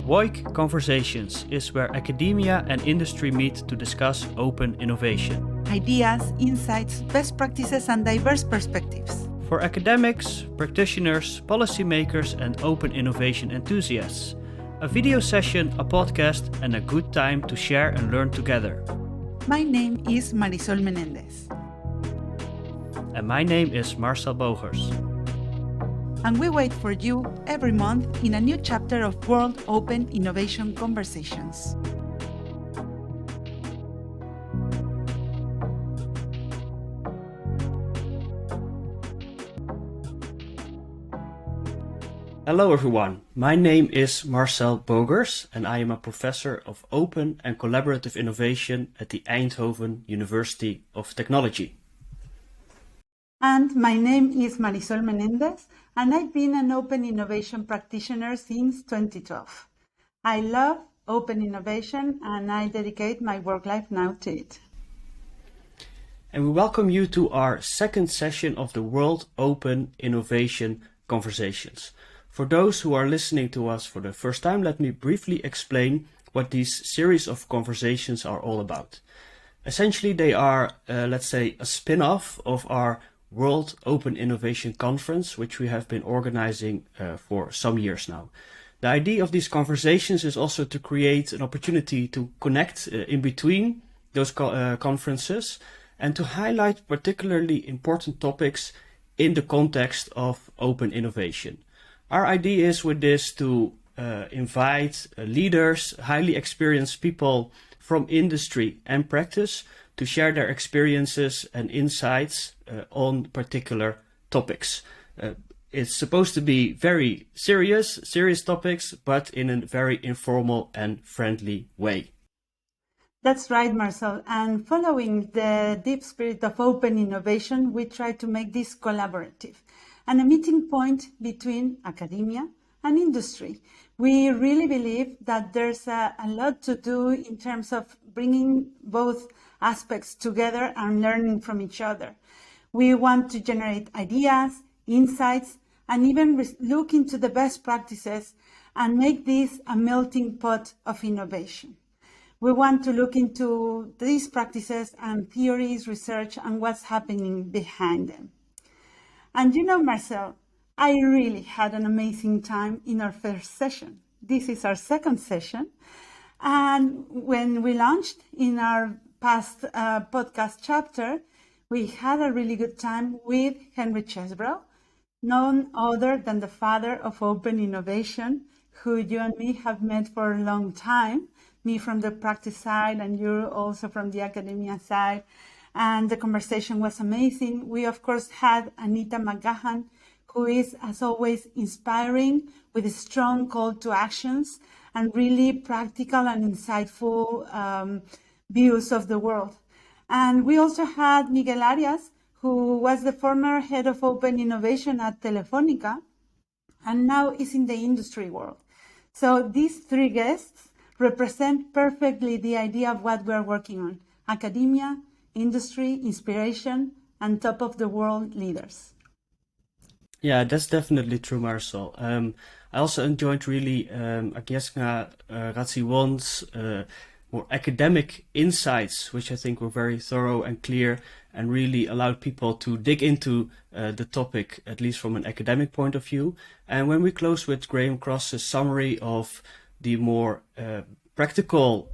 WOIConversations is where academia and industry meet to discuss open innovation. Ideas, insights, best practices, and diverse perspectives. For academics, practitioners, policymakers, and open innovation enthusiasts. A video session, a podcast, and a good time to share and learn together. My name is Marisol Menendez. And my name is Marcel Bogers. And we wait for you every month in a new chapter of World Open Innovation Conversations. Hello everyone, my name is Marcel Bogers and I am a professor of open and collaborative innovation at the Eindhoven University of Technology. And my name is Marisol Menendez, and I've been an open innovation practitioner since 2012. I love open innovation and I dedicate my work life now to it. And we welcome you to our second session of the World Open Innovation Conversations. For those who are listening to us for the first time, let me briefly explain what these series of conversations are all about. Essentially, they are, let's say, a spin-off of our World Open Innovation Conference, which we have been organizing for some years now. The idea of these conversations is also to create an opportunity to connect in between those conferences and to highlight particularly important topics in the context of open innovation. Our idea is with this to invite leaders, highly experienced people from industry and practice to share their experiences and insights on particular topics. It's supposed to be very serious topics, but in a very informal and friendly way. That's right, Marcel. And following the deep spirit of open innovation, we try to make this collaborative and a meeting point between academia and industry. We really believe that there's a lot to do in terms of bringing both aspects together and learning from each other. We want to generate ideas, insights, and even look into the best practices and make this a melting pot of innovation. We want to look into these practices and theories, research, and what's happening behind them. And you know, Marcel, I really had an amazing time in our first session. This is our second session. And when we launched in our past podcast chapter, we had a really good time with Henry Chesbrough, none other than the father of open innovation, who you and me have met for a long time, me from the practice side and you also from the academia side. And the conversation was amazing. We, of course, had Anita McGahan, who is, as always, inspiring with a strong call to actions and really practical and insightful views of the world. And we also had Miguel Arias, who was the former head of open innovation at Telefónica and now is in the industry world. So these three guests represent perfectly the idea of what we're working on: academia, industry, inspiration, and top of the world leaders. Yeah, that's definitely true, Marcel. I also enjoyed really Agnieszka Radziwon's more academic insights, which I think were very thorough and clear and really allowed people to dig into the topic, at least from an academic point of view. And when we close with Graham Cross's summary of the more practical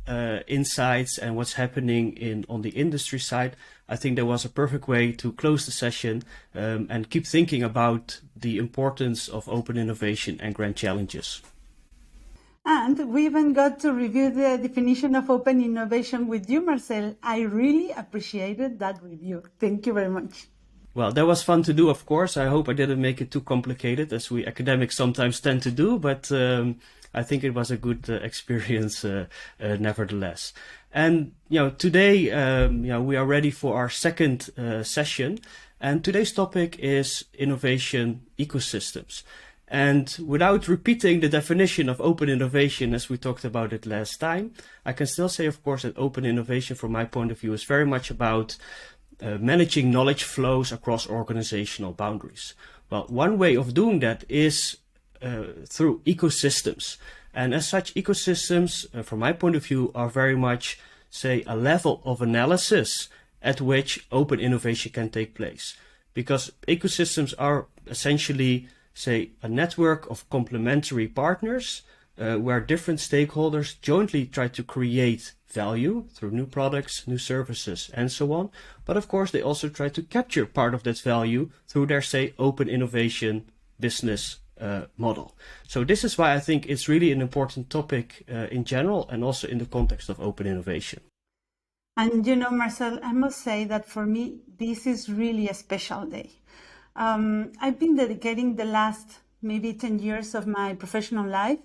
insights and what's happening on the industry side, I think there was a perfect way to close the session and keep thinking about the importance of open innovation and grand challenges. And we even got to review the definition of open innovation with you, Marcel. I really appreciated that review. Thank you very much. Well, that was fun to do, of course. I hope I didn't make it too complicated, as we academics sometimes tend to do, but I think it was a good experience nevertheless. And today we are ready for our second session, and today's topic is innovation ecosystems. And without repeating the definition of open innovation as we talked about it last time, I can still say, of course, that open innovation from my point of view is very much about managing knowledge flows across organizational boundaries. Well, one way of doing that is through ecosystems. And as such, ecosystems, from my point of view, are very much, say, a level of analysis at which open innovation can take place. Because ecosystems are essentially, say, a network of complementary partners where different stakeholders jointly try to create value through new products, new services, and so on. But of course, they also try to capture part of that value through their, say, open innovation business model. So this is why I think it's really an important topic in general and also in the context of open innovation. And Marcel, I must say that for me, this is really a special day. I've been dedicating the last maybe 10 years of my professional life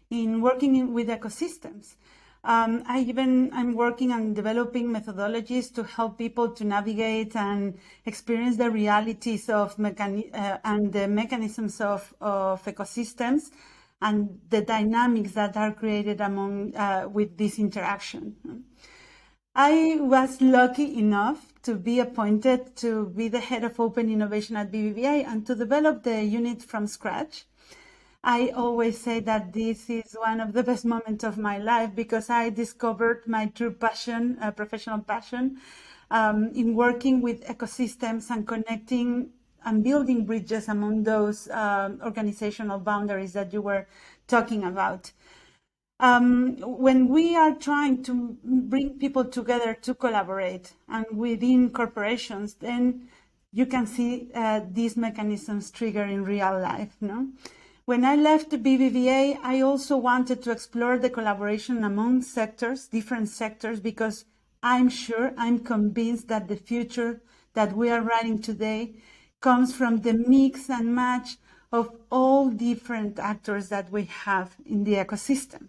in working with ecosystems. I'm working on developing methodologies to help people to navigate and experience the realities of and the mechanisms of ecosystems and the dynamics that are created among with this interaction. I was lucky enough to be appointed to be the head of open innovation at BBVA and to develop the unit from scratch. I always say that this is one of the best moments of my life because I discovered my true passion, professional passion, in working with ecosystems and connecting and building bridges among those organizational boundaries that you were talking about. When we are trying to bring people together to collaborate and within corporations, then you can see these mechanisms trigger in real life, no? When I left the BBVA, I also wanted to explore the collaboration among sectors, different sectors, because I'm convinced that the future that we are writing today comes from the mix and match of all different actors that we have in the ecosystem.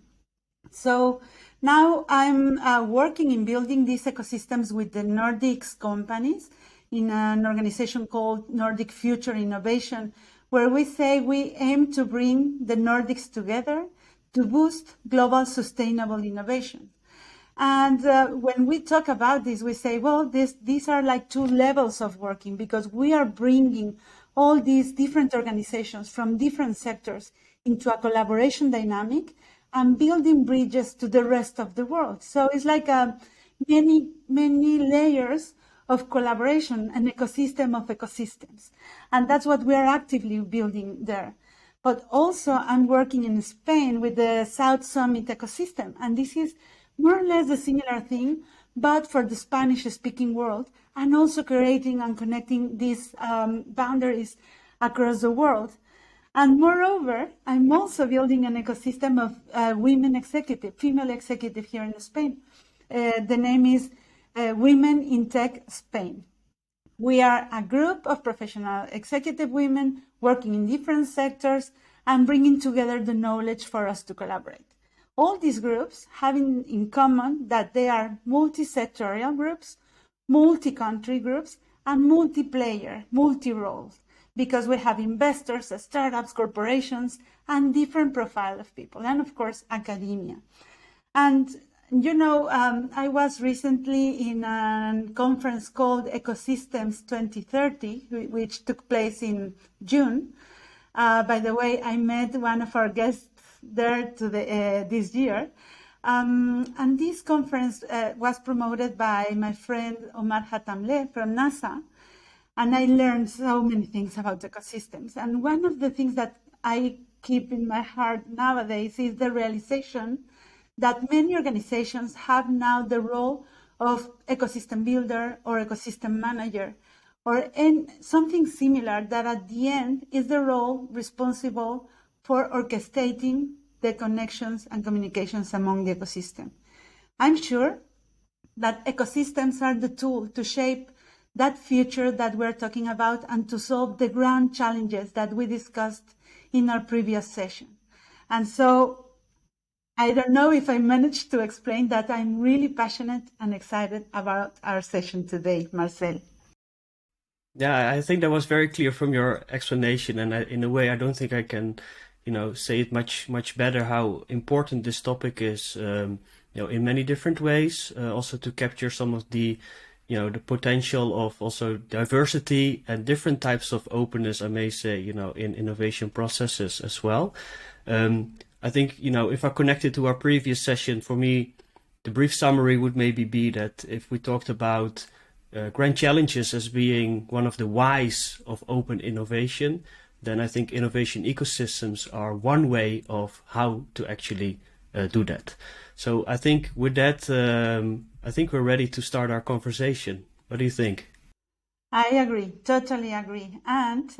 So now I'm working in building these ecosystems with the Nordics companies in an organization called Nordic Future Innovation, where we say we aim to bring the Nordics together to boost global sustainable innovation. And when we talk about this, we say, well, these are like two levels of working because we are bringing all these different organizations from different sectors into a collaboration dynamic and building bridges to the rest of the world. So it's like many, many layers of collaboration, an ecosystem of ecosystems. And that's what we are actively building there. But also I'm working in Spain with the South Summit ecosystem. And this is more or less a similar thing, but for the Spanish-speaking world, and also creating and connecting these boundaries across the world. And moreover, I'm also building an ecosystem of female executive here in Spain. The name is Women in Tech Spain. We are a group of professional executive women working in different sectors and bringing together the knowledge for us to collaborate. All these groups have in common that they are multi-sectorial groups, multi-country groups, and multiplayer, multi-roles, because we have investors, startups, corporations, and different profile of people, and of course, academia. And I was recently in a conference called Ecosystems 2030, which took place in June. By the way, I met one of our guests there this year. And this conference was promoted by my friend Omar Hatamleh from NASA. And I learned so many things about ecosystems. And one of the things that I keep in my heart nowadays is the realization that many organizations have now the role of ecosystem builder or ecosystem manager, or something similar that at the end is the role responsible for orchestrating the connections and communications among the ecosystem. I'm sure that ecosystems are the tool to shape that future that we're talking about and to solve the grand challenges that we discussed in our previous session. And so I don't know if I managed to explain that I'm really passionate and excited about our session today, Marcel. Yeah, I think that was very clear from your explanation, and in a way, I don't think I can, say it much better how important this topic is, in many different ways. Also to capture some of the, the potential of also diversity and different types of openness, I may say, in innovation processes as well. I think, if I connect it to our previous session, for me, the brief summary would maybe be that if we talked about grand challenges as being one of the whys of open innovation, then I think innovation ecosystems are one way of how to actually do that. So I think with that, I think we're ready to start our conversation. What do you think? I agree, totally agree. And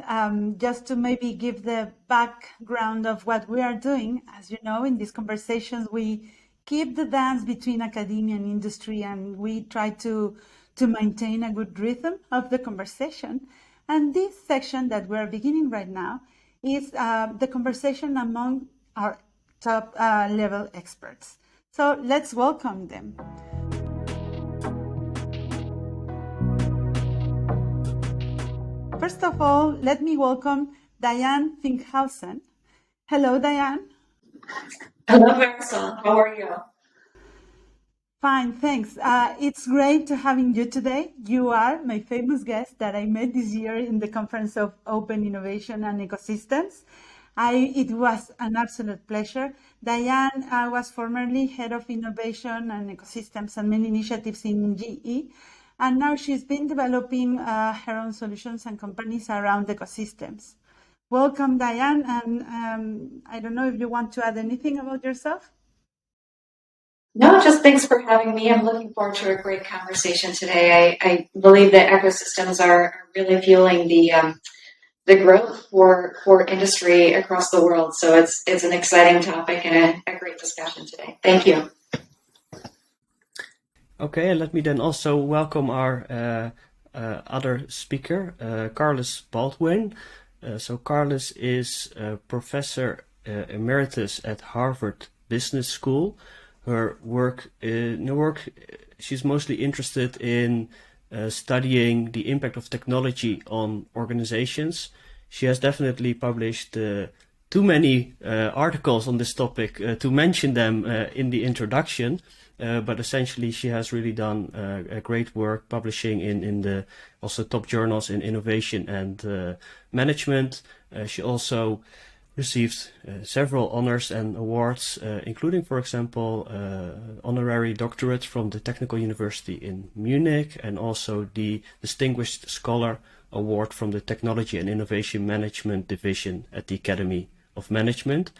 just to maybe give the background of what we are doing, as you know, in these conversations, we keep the dance between academia and industry, and we try to maintain a good rhythm of the conversation. And this section that we're beginning right now is the conversation among our top level experts. So let's welcome them. First of all, let me welcome Dyan Finkhousen. Hello, Dyan. Hello, Marisol. How are you? Fine, thanks. It's great to having you today. You are my famous guest that I met this year in the Conference of Open Innovation and Ecosystems. It was an absolute pleasure. Dyan was formerly Head of Innovation and Ecosystems and many initiatives in GE. And now she's been developing her own solutions and companies around ecosystems. Welcome, Dyan. And I don't know if you want to add anything about yourself. No, just thanks for having me. I'm looking forward to a great conversation today. I believe that ecosystems are really fueling the growth for industry across the world. So it's an exciting topic and a great discussion today. Thank you. Okay, and let me then also welcome our other speaker, Carliss Baldwin. So Carliss is a professor emeritus at Harvard Business School. Her work, she's mostly interested in studying the impact of technology on organizations. She has definitely published too many articles on this topic to mention them in the introduction. But essentially, she has really done a great work publishing in the also top journals in innovation and management. She also received several honors and awards, including, for example, honorary doctorate from the Technical University in Munich, and also the Distinguished Scholar Award from the Technology and Innovation Management Division at the Academy of Management.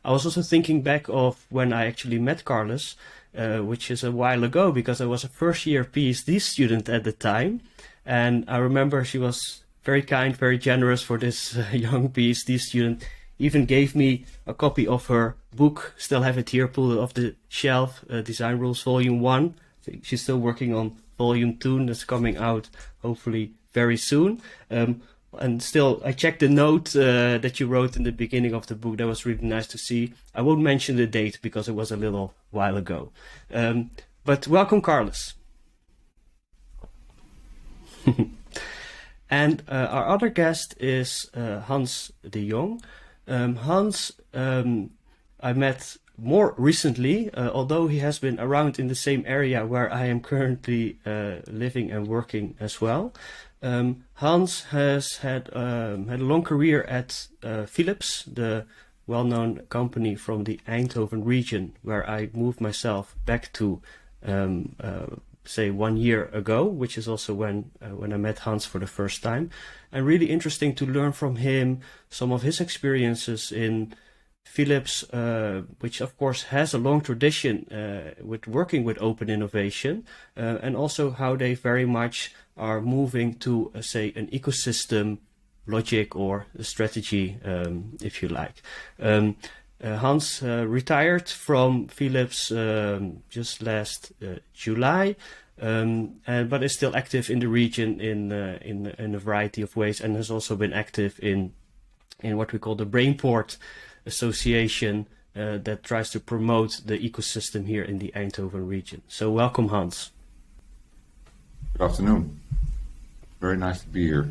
I was also thinking back of when I actually met Carliss, which is a while ago, because I was a first-year PhD student at the time, and I remember she was very kind, very generous for this young PhD student. Even gave me a copy of her book, still have it here, pulled off the shelf, Design Rules Volume 1. I think she's still working on Volume 2, that's coming out hopefully very soon. And still, I checked the note that you wrote in the beginning of the book. That was really nice to see. I won't mention the date because it was a little while ago. But welcome, Carliss. And our other guest is Hans de Jong. Hans, I met more recently, although he has been around in the same area where I am currently living and working as well. Hans has had a long career at Philips, the well-known company from the Eindhoven region, where I moved myself back to, say 1 year ago, which is also when I met Hans for the first time. And really interesting to learn from him some of his experiences in Philips, which of course has a long tradition with working with open innovation, and also how they very much are moving to, say, an ecosystem logic or a strategy, if you like. Hans retired from Philips just last July, but is still active in the region in a variety of ways, and has also been active in what we call the Brainport Association that tries to promote the ecosystem here in the Eindhoven region. So welcome, Hans. Good afternoon. Very nice to be here.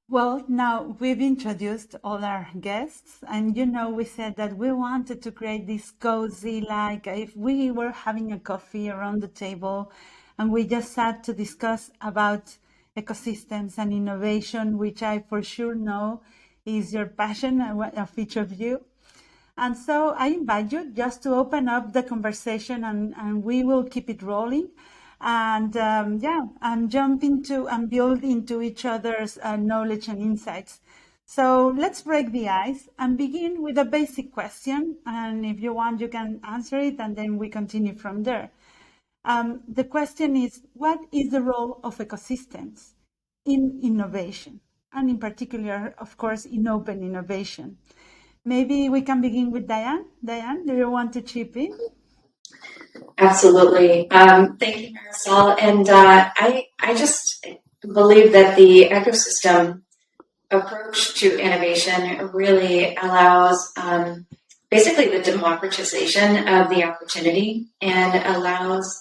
Well, now we've introduced all our guests, and we said that we wanted to create this cozy, like if we were having a coffee around the table and we just sat to discuss about ecosystems and innovation, which I for sure know is your passion of each of you. And so I invite you just to open up the conversation, and we will keep it rolling. And and jump into and build into each other's knowledge and insights. So let's break the ice and begin with a basic question. And if you want, you can answer it, and then we continue from there. The question is, what is the role of ecosystems in innovation? And in particular, of course, in open innovation. Maybe we can begin with Dyan. Dyan, do you want to chip in? Absolutely. Thank you, Marisol. And I just believe that the ecosystem approach to innovation really allows basically the democratization of the opportunity, and allows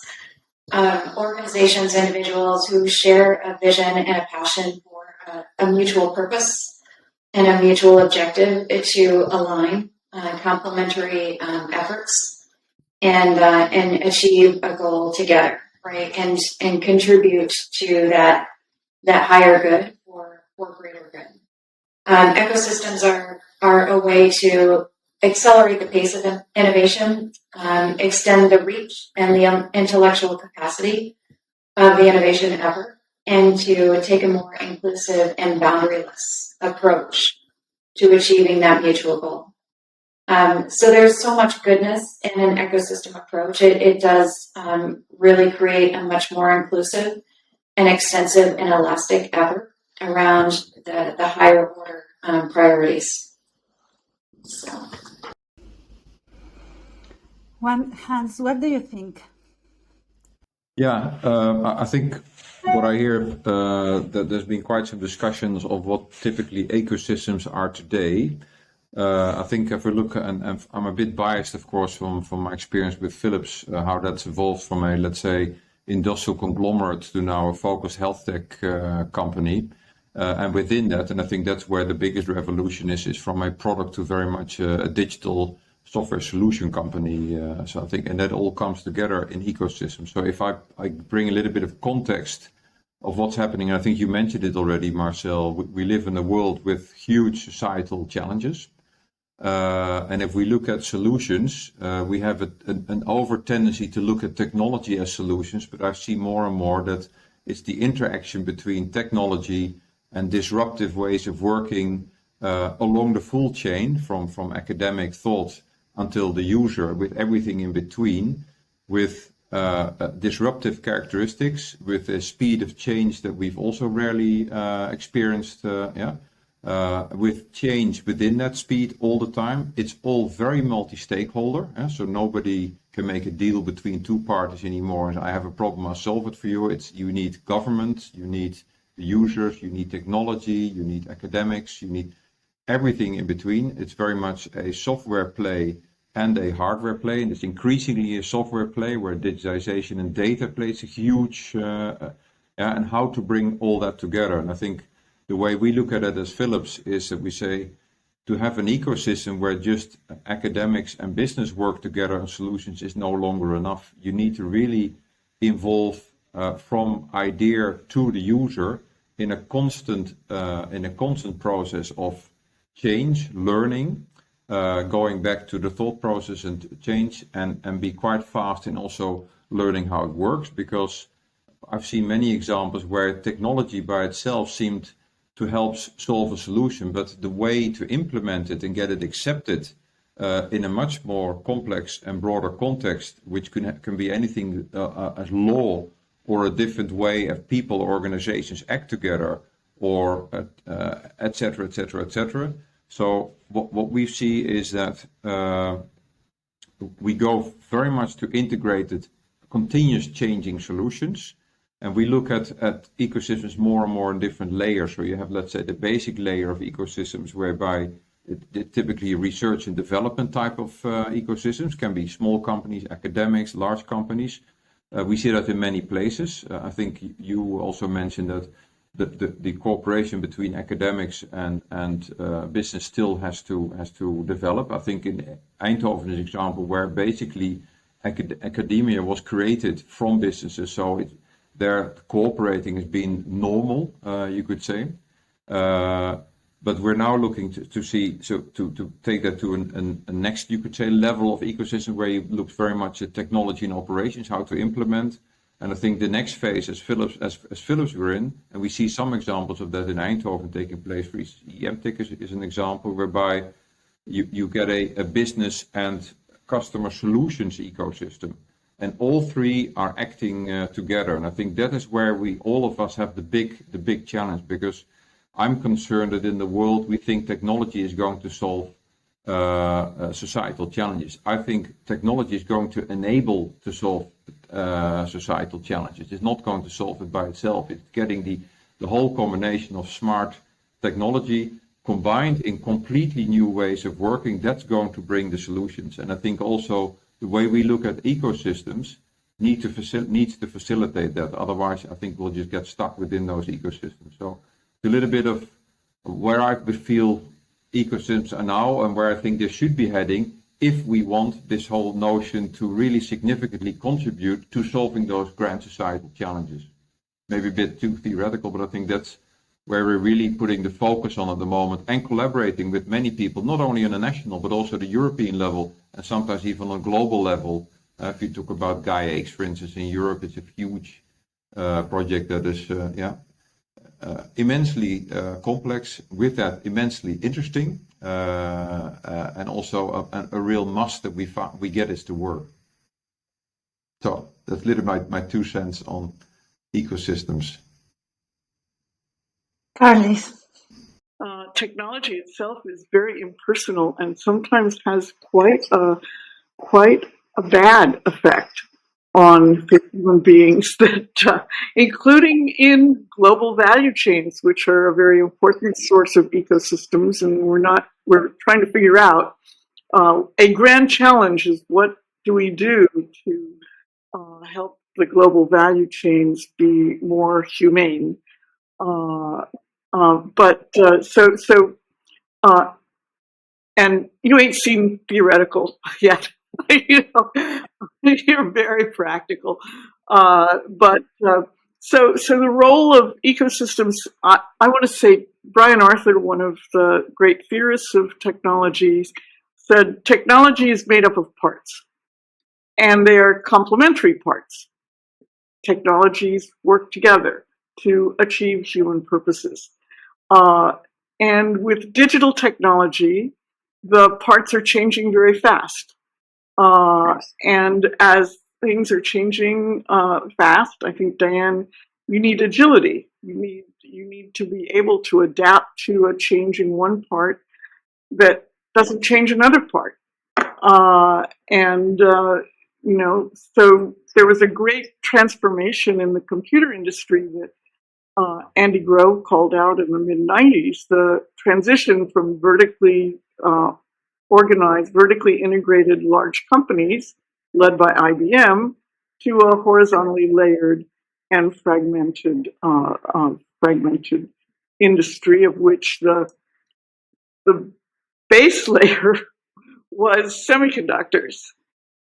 organizations, individuals who share a vision and a passion for a mutual purpose and a mutual objective to align complementary efforts and achieve a goal together, right? And contribute to that higher good for greater good. Ecosystems are a way to accelerate the pace of innovation, extend the reach and the intellectual capacity of the innovation effort, and to take a more inclusive and boundaryless approach to achieving that mutual goal. So there's so much goodness in an ecosystem approach. It does really create a much more inclusive and extensive and elastic effort around the higher order priorities. So, Hans, what do you think? Yeah, I think what I hear that there's been quite some discussions of what typically ecosystems are today. I think if we look, and I'm a bit biased, of course, from my experience with Philips, how that's evolved from a, let's say, industrial conglomerate to now a focused health tech company. And within that, and I think that's where the biggest revolution is from a product to very much a digital software solution company. So I think, and that all comes together in ecosystems. So if I bring a little bit of context of what's happening, and I think you mentioned it already, Marcel, we live in a world with huge societal challenges. And if we look at solutions, we have an over tendency to look at technology as solutions, but I see more and more that it's the interaction between technology and disruptive ways of working along the full chain, from academic thought until the user, with everything in between, with disruptive characteristics, with a speed of change that we've also rarely experienced, with change within that speed all the time. It's all very multi-stakeholder, so nobody can make a deal between two parties anymore. I have a problem, I'll solve it for you. You need government, you need the users, you need technology, you need academics, you need everything in between. It's very much a software play and a hardware play, and it's increasingly a software play where digitization and data plays a huge, and how to bring all that together. And I think the way we look at it as Philips is that we say to have an ecosystem where just academics and business work together on solutions is no longer enough. You need to really involve from idea to the user in a constant process of change, learning, going back to the thought process and change, and be quite fast in also learning how it works, because I've seen many examples where technology by itself seemed to help solve a solution, but the way to implement it and get it accepted in a much more complex and broader context, which can be anything as law or a different way of people, organizations act together, or et cetera, et cetera, et cetera. So what we see is that we go very much to integrated, continuous changing solutions. And we look at ecosystems more and more in different layers. So you have, let's say, the basic layer of ecosystems, whereby it typically research and development type of ecosystems, can be small companies, academics, large companies. We see that in many places. I think you also mentioned that the cooperation between academics and business still has to develop. I think in Eindhoven is an example where basically academia was created from businesses, so their cooperating has been normal, you could say. But we're now looking to see, so to take that to a next, you could say, level of ecosystem where you look very much at technology and operations, how to implement. And I think the next phase, as Philips we're in, and we see some examples of that in Eindhoven taking place. For EMTIC is an example whereby you get a business and customer solutions ecosystem, and all three are acting together. And I think that is where all of us have the big challenge, because I'm concerned that in the world we think technology is going to solve societal challenges. I think technology is going to enable to solve societal challenges. It's not going to solve it by itself. It's getting the whole combination of smart technology combined in completely new ways of working, that's going to bring the solutions. And I think also the way we look at ecosystems needs to facilitate that. Otherwise, I think we'll just get stuck within those ecosystems. So a little bit of where I feel ecosystems are now and where I think they should be heading if we want this whole notion to really significantly contribute to solving those grand societal challenges. Maybe a bit too theoretical, but I think that's where we're really putting the focus on at the moment and collaborating with many people, not only on a national, but also the European level and sometimes even on a global level. If you talk about GAIA-X, for instance, in Europe, it's a huge project that is immensely complex, with that immensely interesting, and also a real must that we get is to work. So that's a little bit my 2 cents on ecosystems. Carliss. Technology itself is very impersonal and sometimes has quite a bad effect on human beings, that including in global value chains, which are a very important source of ecosystems, and we're trying to figure out a grand challenge is what do we do to help the global value chains be more humane. And you ain't seen theoretical yet. You're very practical. So the role of ecosystems, I want to say, Brian Arthur, one of the great theorists of technologies, said technology is made up of parts, and they are complementary parts. Technologies work together to achieve human purposes. And with digital technology, the parts are changing very fast. And as things are changing fast, I think, Dyan, you need agility. You need to be able to adapt to a change in one part that doesn't change another part. So there was a great transformation in the computer industry that Andy Grove called out in the mid-90s, the transition from vertically organized, vertically integrated large companies led by IBM to a horizontally layered and fragmented industry, of which the base layer was semiconductors.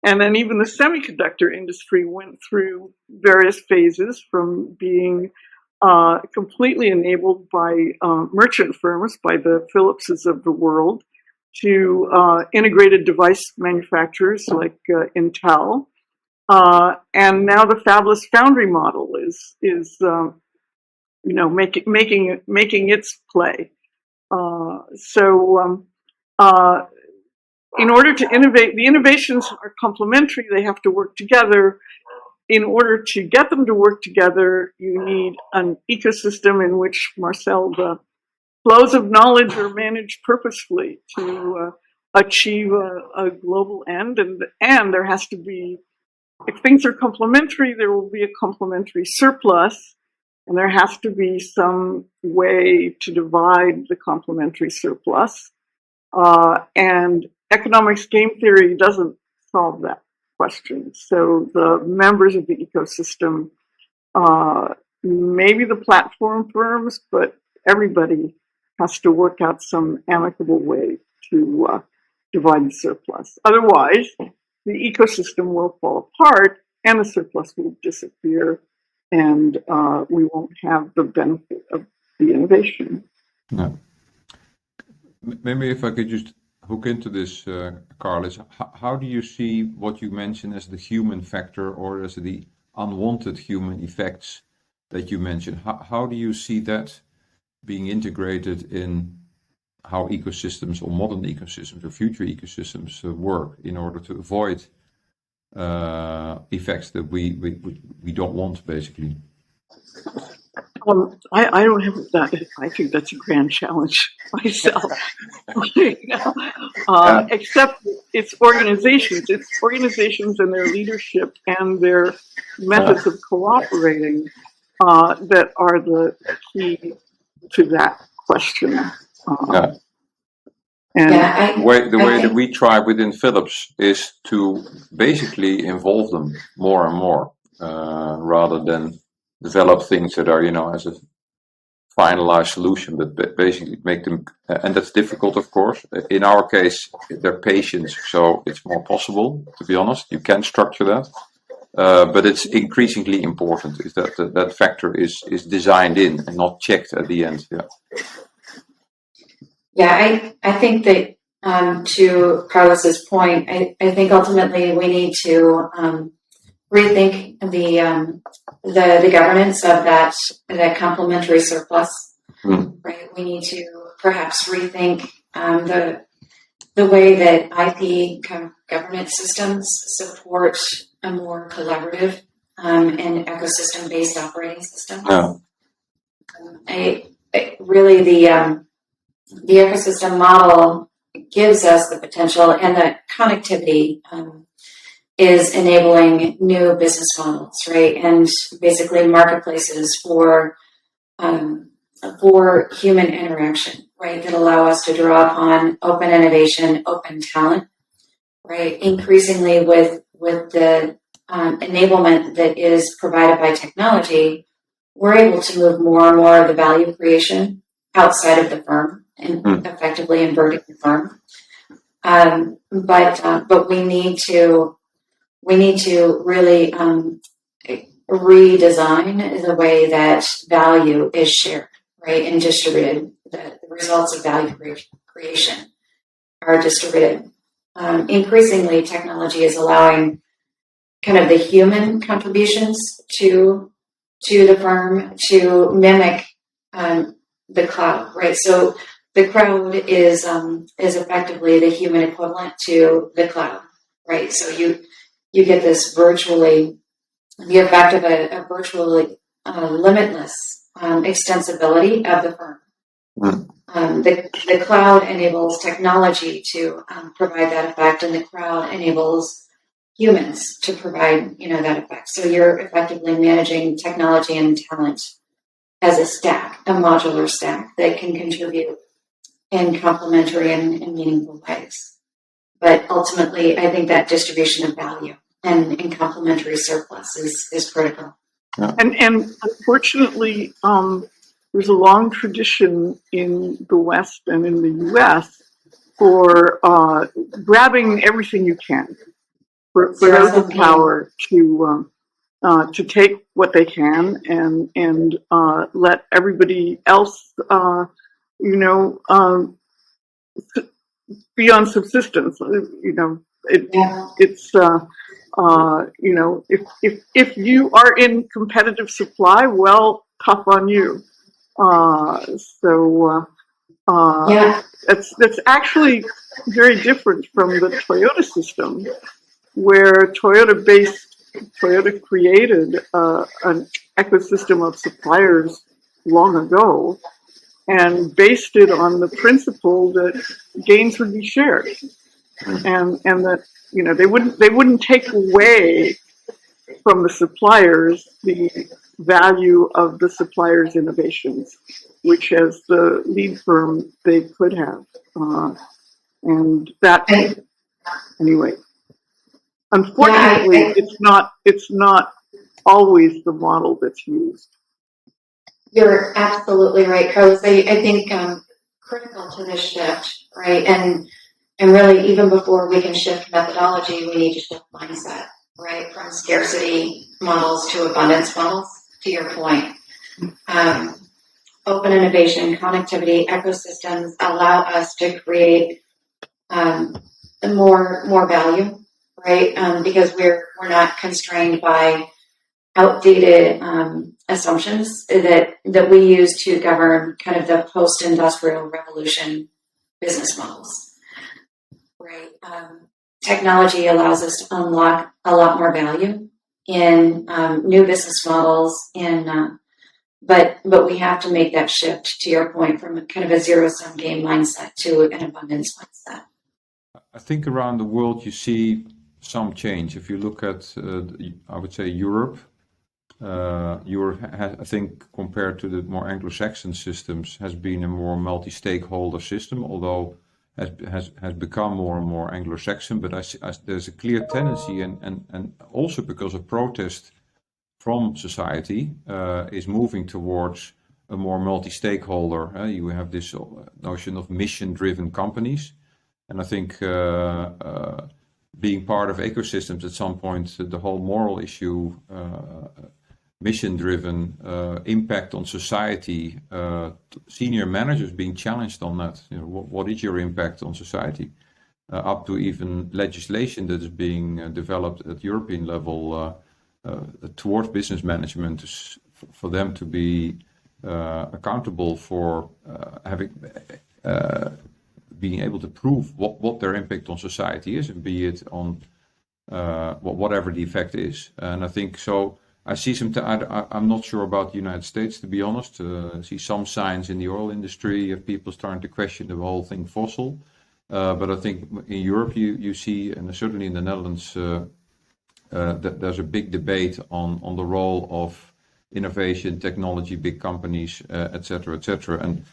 And then even the semiconductor industry went through various phases, from being completely enabled by merchant firms, by the Philipses of the world, to integrated device manufacturers like Intel. And now the fabless foundry model is making its play. In order to innovate, the innovations are complementary. They have to work together. In order to get them to work together, you need an ecosystem in which, Marcel, the flows of knowledge are managed purposefully to achieve a global end. And there has to be, if things are complementary, there will be a complementary surplus, and there has to be some way to divide the complementary surplus. And economics game theory doesn't solve that question. So the members of the ecosystem, maybe the platform firms, but everybody has to work out some amicable way to divide the surplus. Otherwise, the ecosystem will fall apart and the surplus will disappear, and we won't have the benefit of the innovation. No. Maybe if I could just hook into this, Carliss, how do you see what you mentioned as the human factor or as the unwanted human effects that you mentioned? How do you see that being integrated in how ecosystems or modern ecosystems or future ecosystems work in order to avoid effects that we don't want, basically? I don't have that. I think that's a grand challenge myself. Except it's organizations and their leadership and their methods of cooperating that are the key to that question. Yeah. And The way that we try within Philips is to basically involve them more and more, rather than develop things that are, as a finalized solution, but basically make them, and that's difficult, of course. In our case, they're patients, so it's more possible, to be honest. You can structure that. But it's increasingly important is that that factor is designed in and not checked at the end. Yeah, I think that to Carlos's point, I think ultimately we need to rethink the governance of that complementary surplus. Right, we need to perhaps rethink the way that IP kind of governance systems support a more collaborative and ecosystem-based operating system. Really, the ecosystem model gives us the potential, and the connectivity is enabling new business models, right? And basically marketplaces for human interaction, right? That allow us to draw upon open innovation, open talent, right? Increasingly with the enablement that is provided by technology, we're able to move more and more of the value creation outside of the firm and effectively inverting the firm. But we need to really redesign the way that value is shared, right, and distributed. The results of value creation are distributed. Increasingly, technology is allowing kind of the human contributions to the firm to mimic the cloud, right? So the cloud is effectively the human equivalent to the cloud, right? So you get this the effect of a virtually limitless extensibility of the firm. The cloud enables technology to provide that effect, and the cloud enables humans to provide, that effect. So you're effectively managing technology and talent as a stack, a modular stack that can contribute in complementary and meaningful ways. But ultimately, I think that distribution of value and complementary surplus is critical. And unfortunately, there's a long tradition in the West and in the U.S. for grabbing everything you can, for those in power to take what they can and let everybody else, be on subsistence. It's if you are in competitive supply, well, tough on you. That's actually very different from the Toyota system, where Toyota created an ecosystem of suppliers long ago and based it on the principle that gains would be shared, and that they wouldn't take away from the suppliers the value of the suppliers' innovations, which as the lead firm they could have, and that anyway. Unfortunately, it's not always the model that's used. You're absolutely right, Carliss. I think critical to this shift, right, and really even before we can shift methodology, we need to shift mindset, right, from scarcity models to abundance models. To your point, open innovation, connectivity, ecosystems allow us to create more value, right? Because we're not constrained by outdated assumptions that we use to govern kind of the post-industrial revolution business models, right? Technology allows us to unlock a lot more value in new business models, but we have to make that shift, to your point, from kind of a zero-sum game mindset to an abundance mindset. I think around the world you see some change. If you look at, I would say, Europe, Europe has, I think, compared to the more Anglo-Saxon systems, has been a more multi-stakeholder system, although has become more and more Anglo-Saxon. But there's a clear tendency, and also because of protest from society, is moving towards a more multi-stakeholder. You have this notion of mission-driven companies. And I think being part of ecosystems at some point, the whole moral issue, mission-driven impact on society, senior managers being challenged on that. You know, what is your impact on society? Up to even legislation that is being developed at European level towards business management, for them to be accountable for being able to prove what their impact on society is, and be it on whatever the effect is. And I think so. I see I'm not sure about the United States, to be honest. I see some signs in the oil industry of people starting to question the whole thing fossil. But I think in Europe you see, and certainly in the Netherlands, that there's a big debate on the role of innovation, technology, big companies, et cetera, et cetera. And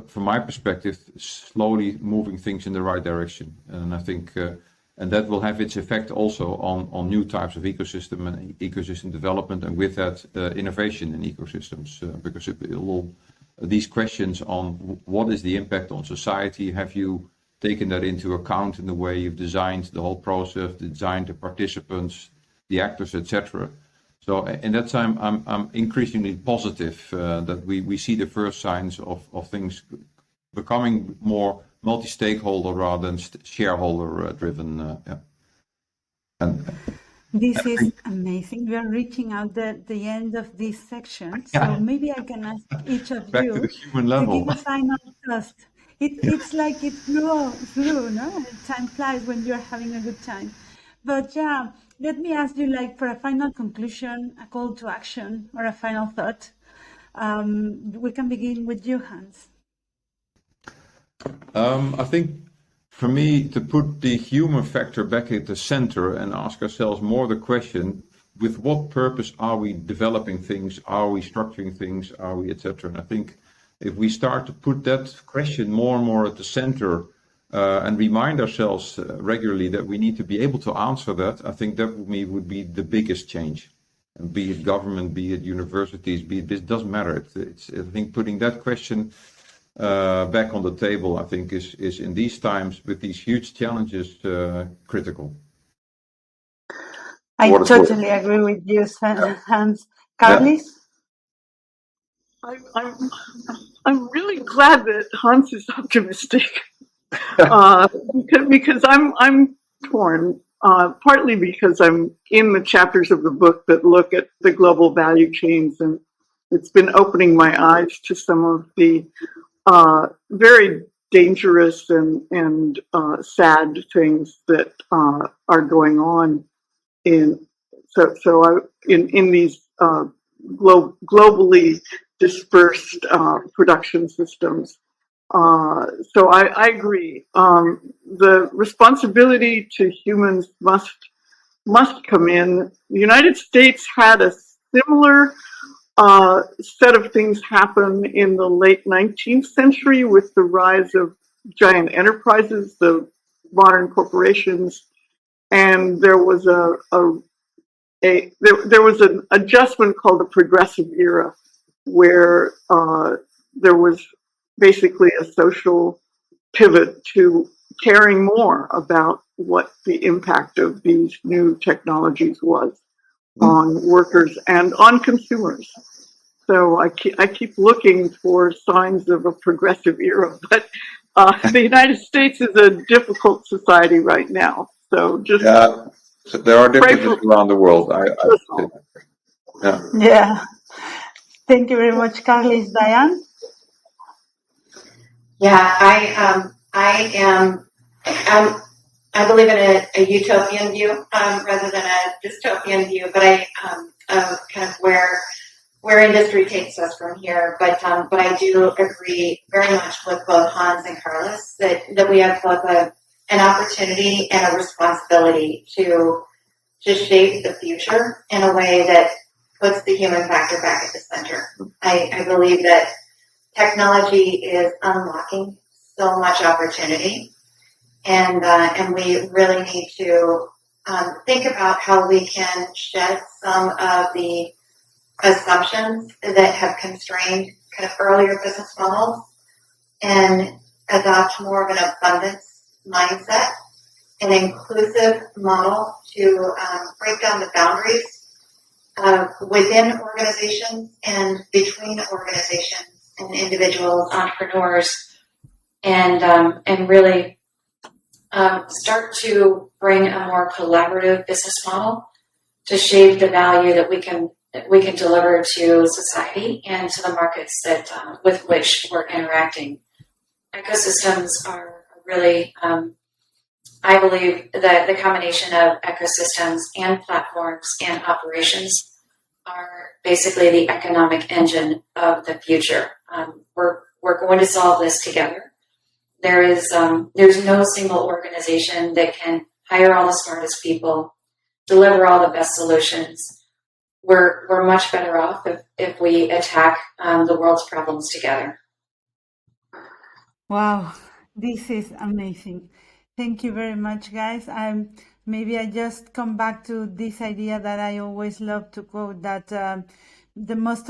from my perspective, slowly moving things in the right direction. And I think, and that will have its effect also on new types of ecosystem and ecosystem development, and with that, innovation in ecosystems, because it will, these questions on what is the impact on society, have you taken that into account in the way you've designed the whole process, designed the participants, the actors, etc. So in that time, I'm increasingly positive that we see the first signs of things becoming more multi-stakeholder rather than shareholder driven. This is amazing. We are reaching out the end of this section, so maybe I can ask each of Back you to the human to level. give a final thought. It's like it flew, no? Time flies when you're having a good time. But yeah, let me ask you, like, for a final conclusion, a call to action, or a final thought. We can begin with you, Hans. I think for me, to put the human factor back at the center and ask ourselves more the question, with what purpose are we developing things? Are we structuring things? Are we, etc.? And I think if we start to put that question more and more at the center, and remind ourselves regularly that we need to be able to answer that, I think that would be the biggest change. And be it government, be it universities, be it this, doesn't matter. I think putting that question back on the table, I think is in these times with these huge challenges critical. I totally agree with you, Hans. Carliss? I'm really glad that Hans is optimistic, because I'm torn. Partly because I'm in the chapters of the book that look at the global value chains, and it's been opening my eyes to some of the very dangerous and sad things that are going on in these globally dispersed production systems. So I agree. The responsibility to humans must come in. The United States had a similar set of things happen in the late 19th century with the rise of giant enterprises, the modern corporations, and there was there was an adjustment called the progressive era, where there was basically a social pivot to caring more about what the impact of these new technologies was on workers and on consumers. So I keep looking for signs of a progressive era, but the United States is a difficult society right now. So just so there are pray differences for around the world. us all. Yeah. Yeah. Thank you very much, Carliss. Dyan? Yeah, I believe in a utopian view rather than a dystopian view, but of kind of where industry takes us from here. But I do agree very much with both Hans and Carliss that we have both an opportunity and a responsibility to shape the future in a way that puts the human factor back at the center. I believe that technology is unlocking so much opportunity, and we really need to think about how we can shed some of the assumptions that have constrained kind of earlier business models and adopt more of an abundance mindset, an inclusive model to break down the boundaries within organizations and between organizations and individuals, entrepreneurs, and really start to bring a more collaborative business model to shape the value that we can deliver to society and to the markets that with which we're interacting. Ecosystems are really, I believe that the combination of ecosystems and platforms and operations are basically the economic engine of the future. We're going to solve this together. There's no single organization that can hire all the smartest people, deliver all the best solutions. We're much better off if we attack the world's problems together. Wow, this is amazing. Thank you very much, guys. Maybe I just come back to this idea that I always love to quote, that the most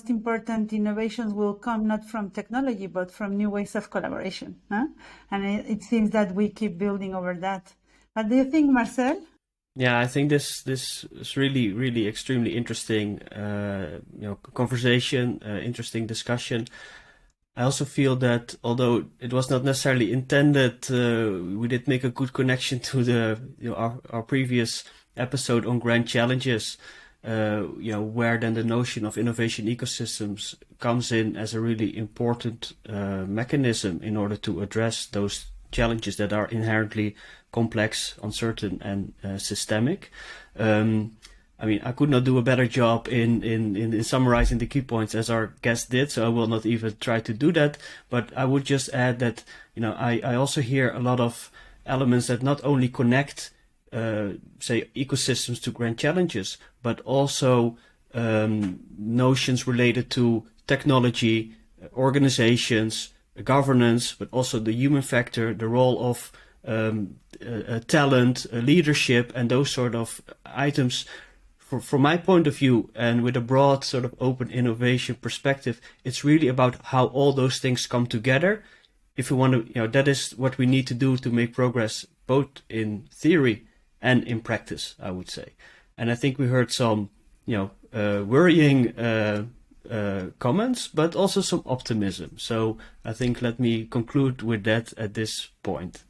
important innovations will come not from technology, but from new ways of collaboration. Huh? And it seems that we keep building over that. What do you think, Marcel? Yeah, I think this is really, really extremely interesting, conversation, interesting discussion. I also feel that although it was not necessarily intended, we did make a good connection to our previous episode on grand challenges, where then the notion of innovation ecosystems comes in as a really important mechanism in order to address those challenges that are inherently complex, uncertain, and systemic. I could not do a better job in summarizing the key points as our guest did, so I will not even try to do that. But I would just add that, I also hear a lot of elements that not only connect, say, ecosystems to grand challenges, but also notions related to technology, organizations, governance, but also the human factor, the role of talent, leadership, and those sort of items. From my point of view, and with a broad sort of open innovation perspective, it's really about how all those things come together. If we want to, that is what we need to do to make progress, both in theory and in practice, I would say. And I think we heard some, worrying comments, but also some optimism. So I think let me conclude with that at this point.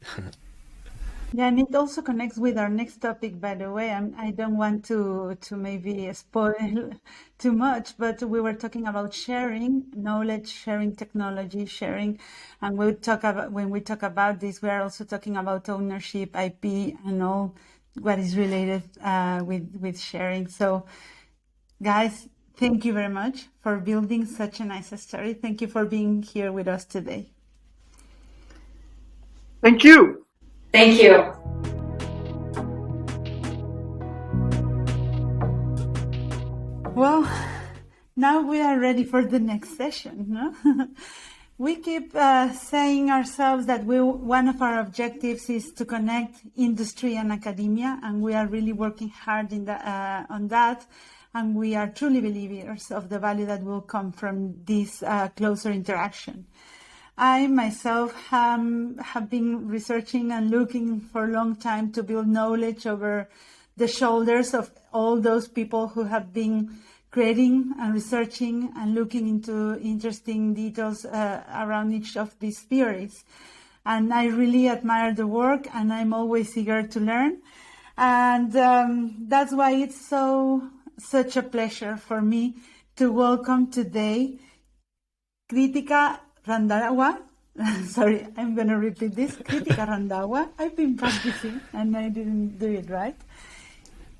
Yeah, and it also connects with our next topic, by the way. I don't want to maybe spoil too much, but we were talking about sharing knowledge, sharing technology, sharing, and when we talk about this, we are also talking about ownership, IP, and all what is related with sharing. So, guys, thank you very much for building such a nice story. Thank you for being here with us today. Thank you. Thank you. Well, now we are ready for the next session. No? We keep saying ourselves that one of our objectives is to connect industry and academia, and we are really working hard on that. And we are truly believers of the value that will come from this closer interaction. I myself have been researching and looking for a long time to build knowledge over the shoulders of all those people who have been creating and researching and looking into interesting details around each of these theories. And I really admire the work, and I'm always eager to learn. And that's why it's such a pleasure for me to welcome today Kritika Randhawa. Sorry, I'm going to repeat this. Kritika Randhawa. I've been practicing and I didn't do it right.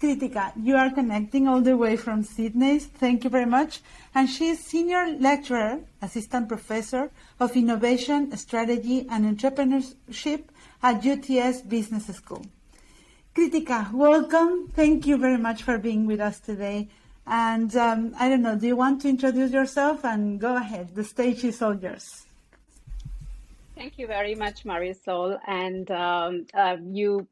Kritika, you are connecting all the way from Sydney. Thank you very much. And she is Senior Lecturer, Assistant Professor of Innovation, Strategy and Entrepreneurship at UTS Business School. Kritika, welcome. Thank you very much for being with us today. And I don't know, do you want to introduce yourself? And go ahead, the stage is all yours. Thank you very much, Marisol. And you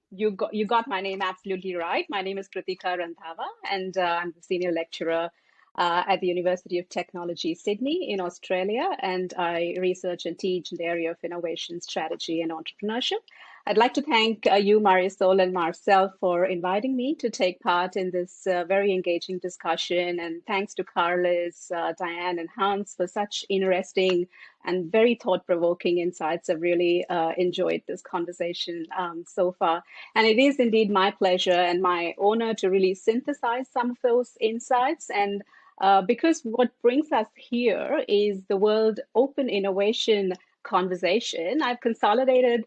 got my name absolutely right. My name is Kritika Randhawa, and I'm the Senior Lecturer at the University of Technology, Sydney in Australia. And I research and teach in the area of innovation, strategy, and entrepreneurship. I'd like to thank you, Marisol and Marcel, for inviting me to take part in this very engaging discussion. And thanks to Carliss, Dyan, and Hans for such interesting and very thought-provoking insights. I've really enjoyed this conversation so far. And it is indeed my pleasure and my honor to really synthesize some of those insights. And because what brings us here is the World Open Innovation Conversation, I've consolidated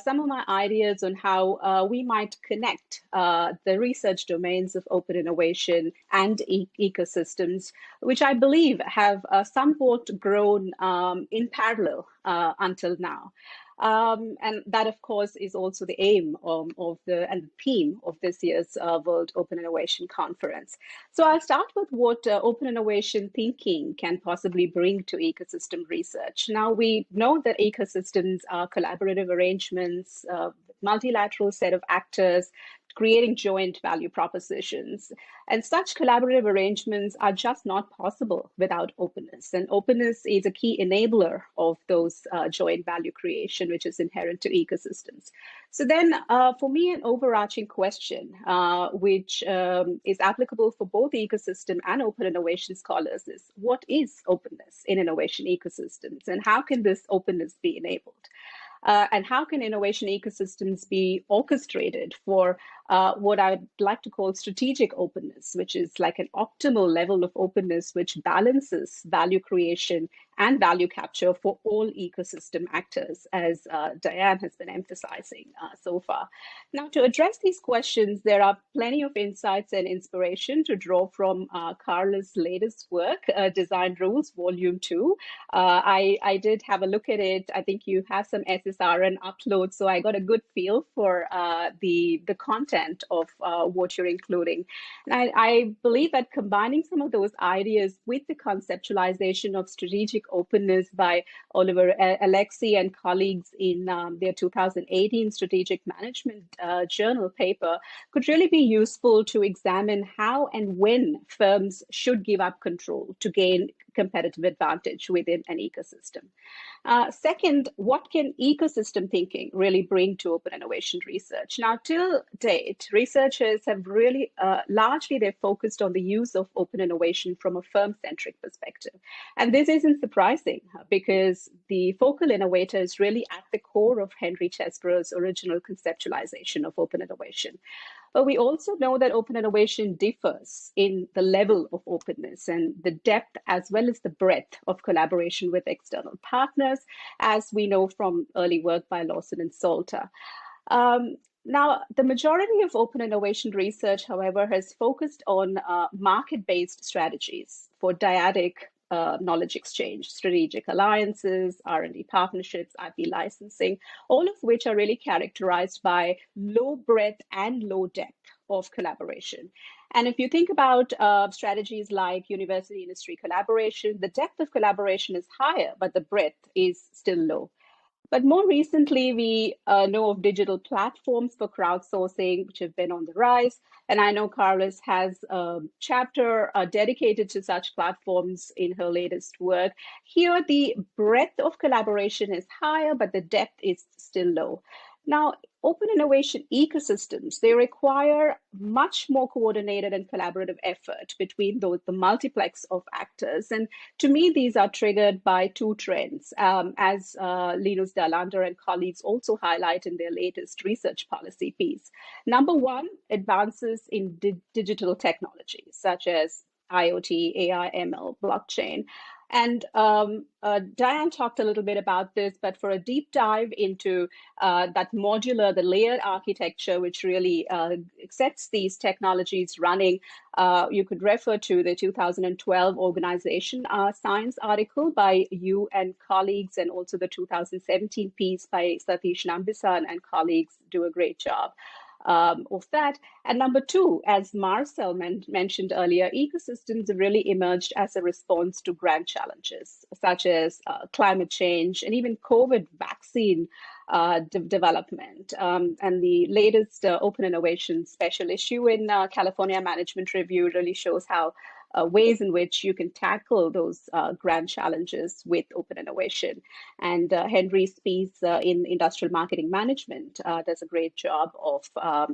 some of my ideas on how we might connect the research domains of open innovation and ecosystems, which I believe have somewhat grown in parallel until now. And that, of course, is also the aim and the theme of this year's World Open Innovation Conference. So I'll start with what open innovation thinking can possibly bring to ecosystem research. Now, we know that ecosystems are collaborative arrangements, multilateral set of actors, creating joint value propositions. And such collaborative arrangements are just not possible without openness. And openness is a key enabler of those joint value creation, which is inherent to ecosystems. So then for me, an overarching question, which is applicable for both ecosystem and open innovation scholars is, what is openness in innovation ecosystems? And how can this openness be enabled? And how can innovation ecosystems be orchestrated for what I'd like to call strategic openness, which is like an optimal level of openness which balances value creation and value capture for all ecosystem actors, as Dyan has been emphasizing so far. Now, to address these questions, there are plenty of insights and inspiration to draw from Carliss' latest work, Design Rules, Volume 2. I did have a look at it. I think you have some SSR and upload, so I got a good feel for the content of what you're including. And I believe that combining some of those ideas with the conceptualization of strategic openness by Oliver Alexi and colleagues in their 2018 Strategic Management Journal paper could really be useful to examine how and when firms should give up control to gain competitive advantage within an ecosystem. Second, what can ecosystem thinking really bring to open innovation research? Now, till date, researchers have really largely they're focused on the use of open innovation from a firm-centric perspective. And this isn't surprising because the focal innovator is really at the core of Henry Chesbrough's original conceptualization of open innovation. But we also know that open innovation differs in the level of openness and the depth as well as the breadth of collaboration with external partners, as we know from early work by Lawson and Salter. Now, the majority of open innovation research, however, has focused on market-based strategies for dyadic knowledge exchange, strategic alliances, R&D partnerships, IP licensing, all of which are really characterized by low breadth and low depth of collaboration. And if you think about strategies like university-industry collaboration, the depth of collaboration is higher, but the breadth is still low. But more recently, we know of digital platforms for crowdsourcing, which have been on the rise. And I know Carliss has a chapter dedicated to such platforms in her latest work. Here, the breadth of collaboration is higher, but the depth is still low. Now, open innovation ecosystems, they require much more coordinated and collaborative effort between the multiplex of actors. And to me, these are triggered by two trends, as Linus Dalander and colleagues also highlight in their latest research policy piece. Number one, advances in digital technologies, such as IoT, AI, ML, blockchain. And Dyan talked a little bit about this, but for a deep dive into that modular, the layered architecture, which really sets these technologies running, you could refer to the 2012 Organization Science article by you and colleagues, and also the 2017 piece by Satish Nambisan and colleagues do a great job of that. And number two, as Marcel mentioned earlier, ecosystems have really emerged as a response to grand challenges, such as climate change and even COVID vaccine development. And the latest Open Innovation special issue in California Management Review really shows how ways in which you can tackle those grand challenges with open innovation. And Henry's piece in Industrial Marketing Management does a great job of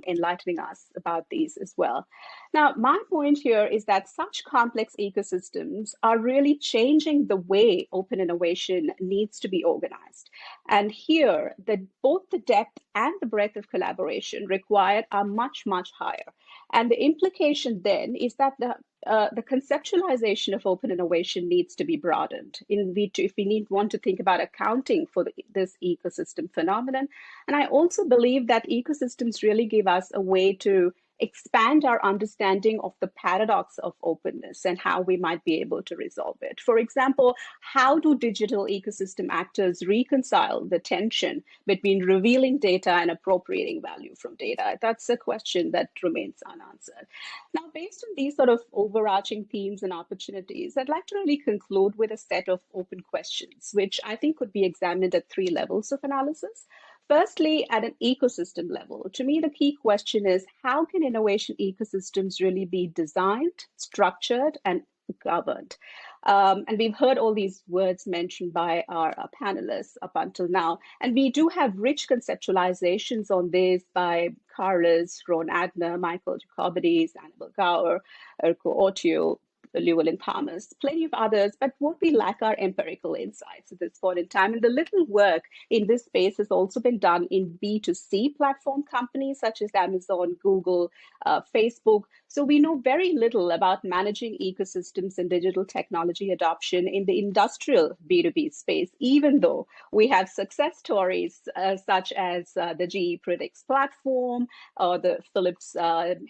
enlightening us about these as well. Now, my point here is that such complex ecosystems are really changing the way open innovation needs to be organized. And here, both the depth and the breadth of collaboration required are much, much higher. And the implication then is that the conceptualization of open innovation needs to be broadened if we want to think about accounting for this ecosystem phenomenon. And I also believe that ecosystems really give us a way to expand our understanding of the paradox of openness and how we might be able to resolve it. For example, how do digital ecosystem actors reconcile the tension between revealing data and appropriating value from data? That's a question that remains unanswered. Now, based on these sort of overarching themes and opportunities, I'd like to really conclude with a set of open questions, which I think could be examined at three levels of analysis. Firstly, at an ecosystem level, to me, the key question is how can innovation ecosystems really be designed, structured, and governed? And we've heard all these words mentioned by our panelists up until now. And we do have rich conceptualizations on this by Carliss, Ron Adner, Michael Jacobides, Annabel Gower, Erko Otio, Llewellyn Thomas, plenty of others, but what we lack are empirical insights at this point in time. And the little work in this space has also been done in B2C platform companies such as Amazon, Google, Facebook. So we know very little about managing ecosystems and digital technology adoption in the industrial B2B space, even though we have success stories such as the GE Predicts platform or the Philips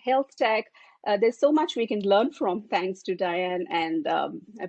Health Tech. There's so much we can learn from thanks to Dyan and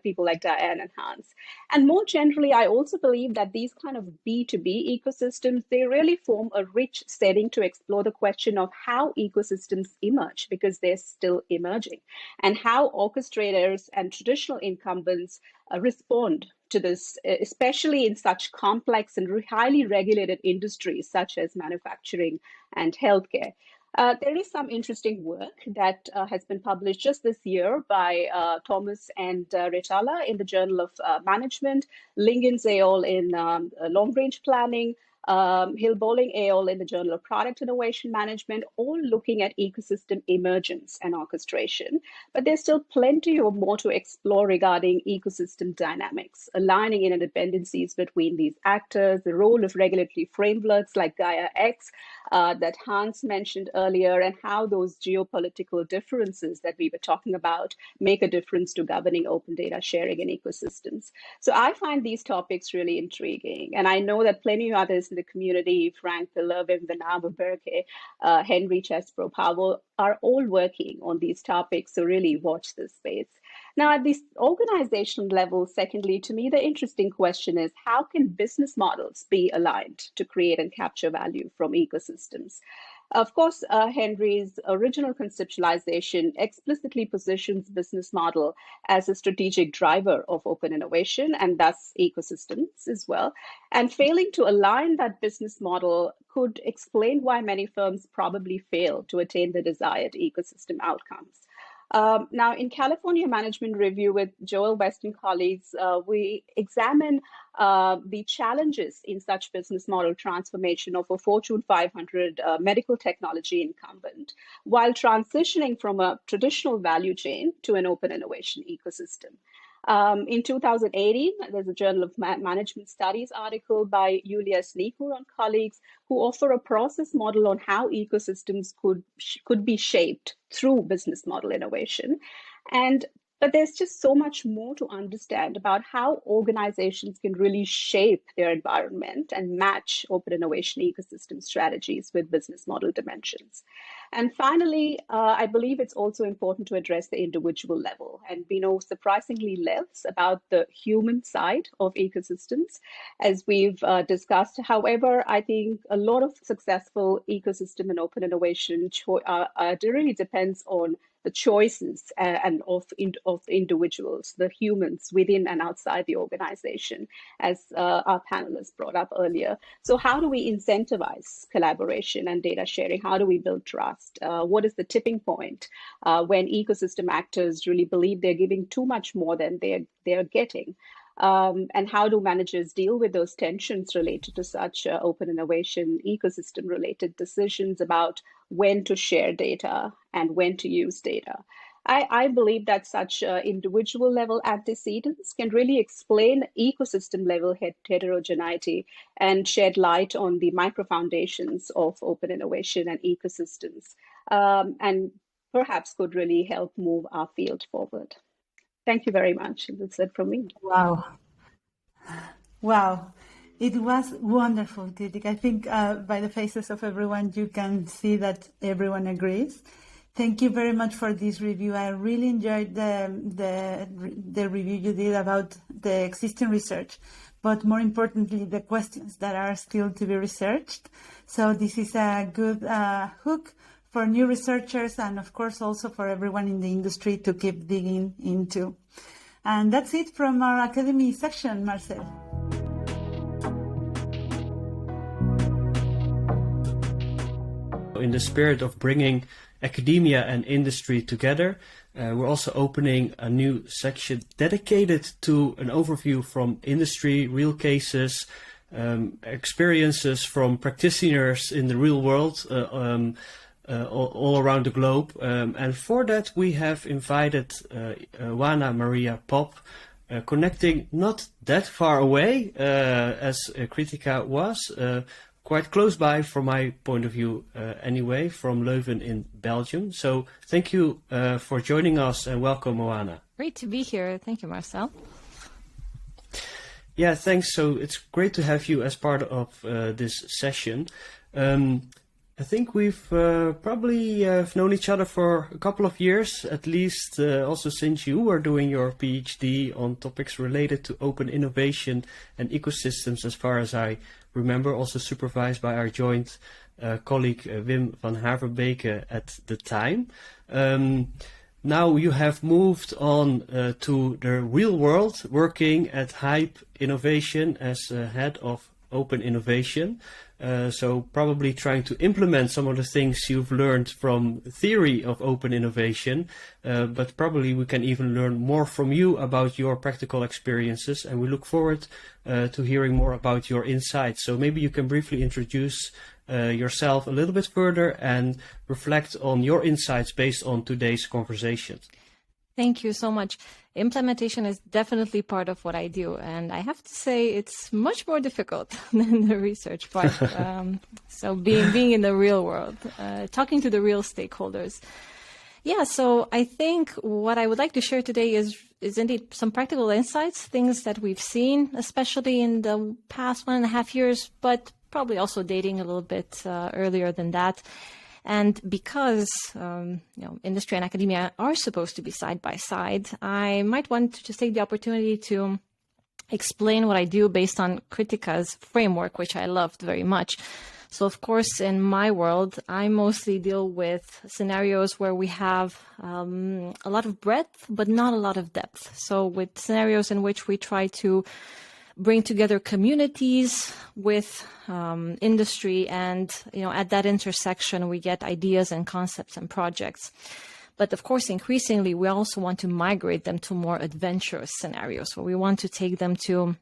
people like Dyan and Hans. And more generally, I also believe that these kind of B2B ecosystems, they really form a rich setting to explore the question of how ecosystems emerge, because they're still emerging, and how orchestrators and traditional incumbents respond to this, especially in such complex and highly regulated industries such as manufacturing and healthcare. There is some interesting work that has been published just this year by Thomas and Retala in the Journal of Management, Lingens et al. In Long-Range Planning, Hill-Bowling et al. In the Journal of Product Innovation Management, all looking at ecosystem emergence and orchestration. But there's still plenty or more to explore regarding ecosystem dynamics, aligning interdependencies between these actors, the role of regulatory frameworks like Gaia-X that Hans mentioned earlier, and how those geopolitical differences that we were talking about make a difference to governing open data sharing in ecosystems. So I find these topics really intriguing. And I know that plenty of others in the community, Frank Piller, Wim Venabo, Berke, Henry Chesbro Powell, are all working on these topics. So really watch this space. Now, at this organizational level, secondly, to me, the interesting question is how can business models be aligned to create and capture value from ecosystems? Of course, Henry's original conceptualization explicitly positions business model as a strategic driver of open innovation and thus ecosystems as well. And failing to align that business model could explain why many firms probably fail to attain the desired ecosystem outcomes. Now, in California Management Review with Joel West and colleagues, we examine the challenges in such business model transformation of a Fortune 500 medical technology incumbent while transitioning from a traditional value chain to an open innovation ecosystem. In 2018, there's a Journal of Management Studies article by Julia Sneaker and colleagues who offer a process model on how ecosystems could be shaped through business model innovation. But there's just so much more to understand about how organizations can really shape their environment and match open innovation ecosystem strategies with business model dimensions. And finally, I believe it's also important to address the individual level. And we know surprisingly less about the human side of ecosystems, as we've discussed. However, I think a lot of successful ecosystem and open innovation really depends on the choices of individuals, the humans within and outside the organization, as our panelists brought up earlier. So how do we incentivize collaboration and data sharing? How do we build trust? What is the tipping point when ecosystem actors really believe they're giving too much more than they're getting? And how do managers deal with those tensions related to such open innovation ecosystem related decisions about when to share data and when to use data? I believe that such individual level antecedents can really explain ecosystem level heterogeneity and shed light on the micro foundations of open innovation and ecosystems, and perhaps could really help move our field forward. Thank you very much. That's it from me. Wow. Wow. It was wonderful, Kritika. I think by the faces of everyone, you can see that everyone agrees. Thank you very much for this review. I really enjoyed the review you did about the existing research, but more importantly, the questions that are still to be researched. So this is a good hook for new researchers and, of course, also for everyone in the industry to keep digging into. And that's it from our Academy section, Marcel. In the spirit of bringing academia and industry together, we're also opening a new section dedicated to an overview from industry, real cases, experiences from practitioners in the real world, all around the globe. And for that, we have invited Juana Maria Pop, connecting not that far away as Kritika was, quite close by from my point of view anyway, from Leuven in Belgium. So thank you for joining us and welcome, Juana. Great to be here. Thank you, Marcel. Yeah, thanks. So it's great to have you as part of this session. I think we've probably known each other for a couple of years, at least also since you were doing your PhD on topics related to open innovation and ecosystems, as far as I remember, also supervised by our joint colleague Wim van Haverbeke at the time. Now you have moved on to the real world, working at Hype Innovation as head of open innovation. So probably trying to implement some of the things you've learned from theory of open innovation, but probably we can even learn more from you about your practical experiences, and we look forward to hearing more about your insights. So maybe you can briefly introduce yourself a little bit further and reflect on your insights based on today's conversation. Thank you so much. Implementation is definitely part of what I do, and I have to say it's much more difficult than the research part. So being in the real world, talking to the real stakeholders. Yeah, so I think what I would like to share today is indeed some practical insights, things that we've seen, especially in the past 1.5 years, but probably also dating a little bit earlier than that. And because industry and academia are supposed to be side by side, I might want to just take the opportunity to explain what I do based on Kritika's framework, which I loved very much. So, of course, in my world, I mostly deal with scenarios where we have a lot of breadth, but not a lot of depth. So with scenarios in which we try to bring together communities with industry, and at that intersection we get ideas and concepts and projects. But of course, increasingly, we also want to migrate them to more adventurous scenarios where we want to take them to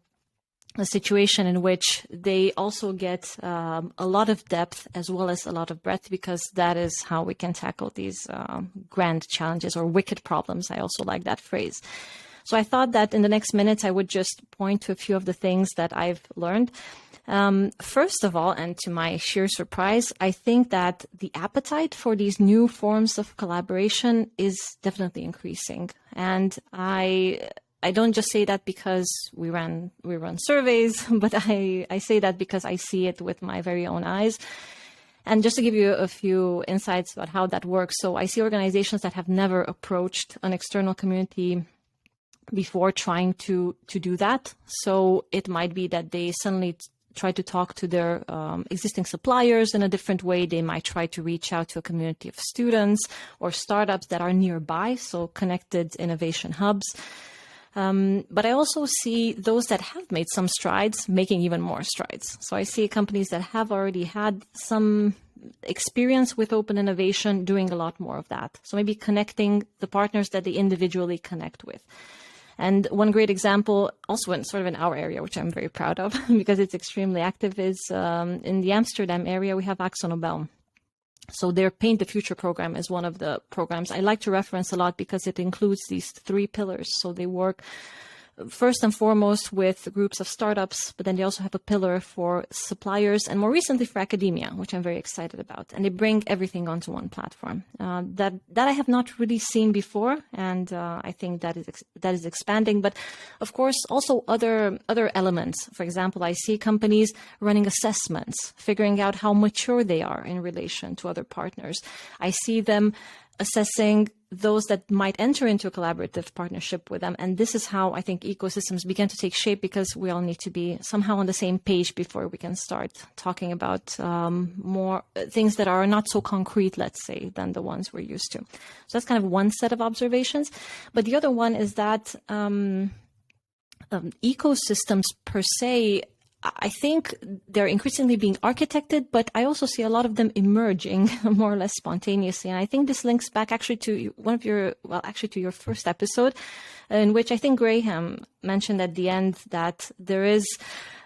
a situation in which they also get a lot of depth as well as a lot of breadth, because that is how we can tackle these grand challenges or wicked problems. I also like that phrase. So I thought that in the next minutes, I would just point to a few of the things that I've learned. First of all, and to my sheer surprise, I think that the appetite for these new forms of collaboration is definitely increasing. And I don't just say that because we run surveys, but I say that because I see it with my very own eyes. And just to give you a few insights about how that works. So I see organizations that have never approached an external community before trying to do that. So it might be that they suddenly try to talk to their existing suppliers in a different way. They might try to reach out to a community of students or startups that are nearby, so connected innovation hubs. But I also see those that have made some strides making even more strides. So I see companies that have already had some experience with open innovation doing a lot more of that. So maybe connecting the partners that they individually connect with. And one great example, also in our area, which I'm very proud of because it's extremely active, is in the Amsterdam area, we have Axo Nobel. So their Paint the Future program is one of the programs I like to reference a lot because it includes these 3 pillars. So they work first and foremost with groups of startups, but then they also have a pillar for suppliers and more recently for academia, which I'm very excited about. And they bring everything onto one platform that I have not really seen before. And I think that is expanding. But of course, also other elements. For example, I see companies running assessments, figuring out how mature they are in relation to other partners. I see them assessing those that might enter into a collaborative partnership with them. And this is how I think ecosystems begin to take shape, because we all need to be somehow on the same page before we can start talking about more things that are not so concrete, let's say, than the ones we're used to. So that's kind of one set of observations. But the other one is that ecosystems per se, I think they're increasingly being architected, but I also see a lot of them emerging more or less spontaneously. And I think this links back actually to to your first episode, in which I think Graham mentioned at the end that there is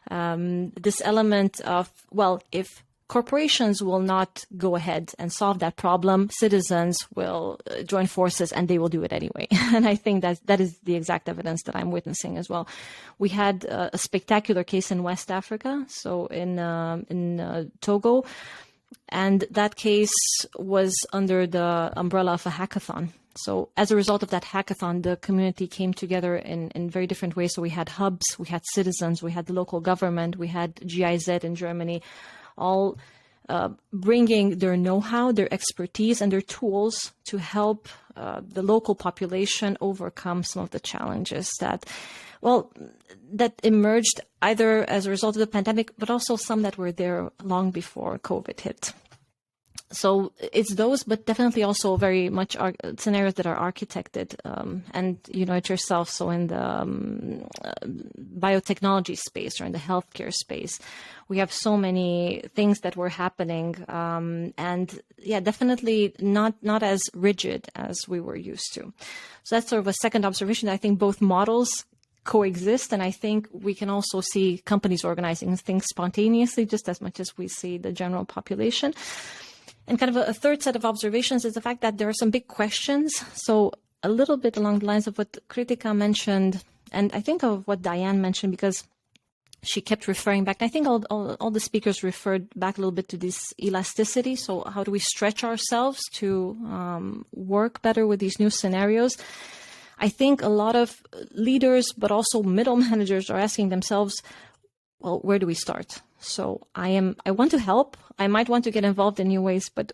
this element of, well, if corporations will not go ahead and solve that problem, citizens will join forces and they will do it anyway. And I think that is the exact evidence that I'm witnessing as well. We had a spectacular case in West Africa, so in Togo, and that case was under the umbrella of a hackathon. So as a result of that hackathon, the community came together in very different ways. So we had hubs, we had citizens, we had the local government, we had GIZ in Germany, all bringing their know-how, their expertise, and their tools to help the local population overcome some of the challenges that emerged either as a result of the pandemic, but also some that were there long before COVID hit. So it's those, but definitely also very much scenarios that are architected, and you know it yourself. So in the biotechnology space or in the healthcare space, we have so many things that were happening, and yeah, definitely not as rigid as we were used to. So that's sort of a second observation. I think both models coexist, and I think we can also see companies organizing things spontaneously just as much as we see the general population. And kind of a third set of observations is the fact that there are some big questions. So a little bit along the lines of what Kritika mentioned, and I think of what Dyan mentioned, because she kept referring back. I think all the speakers referred back a little bit to this elasticity. So how do we stretch ourselves to work better with these new scenarios? I think a lot of leaders, but also middle managers, are asking themselves, well, where do we start? So I want to help. I might want to get involved in new ways, but